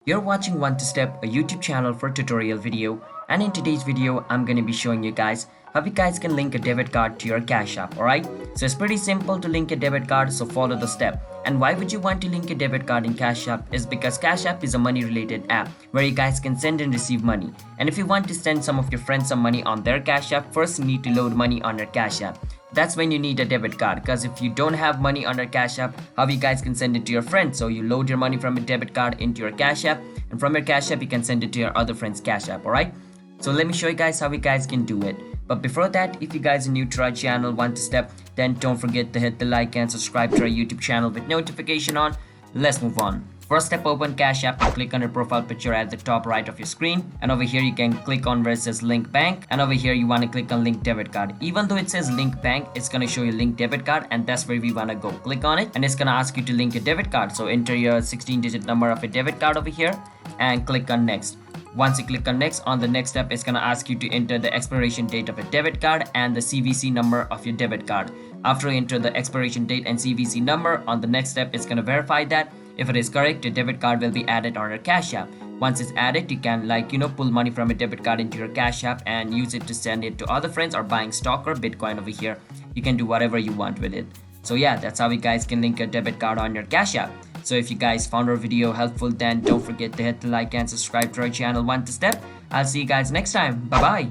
You're watching One to Step, a YouTube channel for tutorial video, and in today's video I'm going to be showing you guys how you guys can link a debit card to your Cash App. Alright, so it's pretty simple to link a debit card, so follow the step. And why would you want to link a debit card in Cash App is because Cash App is a money related app where you guys can send and receive money. And if you want to send some of your friends some money on their Cash App, first you need to load money on your Cash App. That's when you need a debit card, because if you don't have money on your Cash App, how you guys can send it to your friends? So you load your money from a debit card into your Cash App, and from your Cash App you can send it to your other friend's Cash App. Alright, so let me show you guys how you guys can do it. But before that, if you guys are new to our channel One to Step, then don't forget to hit the like and subscribe to our YouTube channel with notification on. Let's move on. First step, open Cash App and click on your profile picture at the top right of your screen, and over here you can click on where it says link bank, and over here you want to click on link debit card. Even though it says link bank, it's going to show you link debit card, and that's where we want to go. Click on it and it's going to ask you to link a debit card, so enter your 16-digit number of a debit card over here and click on next. Once you click on next, on the next step it's going to ask you to enter the expiration date of a debit card and the CVC number of your debit card. After you enter the expiration date and CVC number, on the next step it's going to verify that. If it is correct, your debit card will be added on your Cash App. Once it's added, you can pull money from a debit card into your Cash App and use it to send it to other friends or buying stock or Bitcoin over here. You can do whatever you want with it. So yeah, that's how you guys can link your debit card on your Cash App. So if you guys found our video helpful, then don't forget to hit the like and subscribe to our channel One to Step. I'll see you guys next time. Bye bye.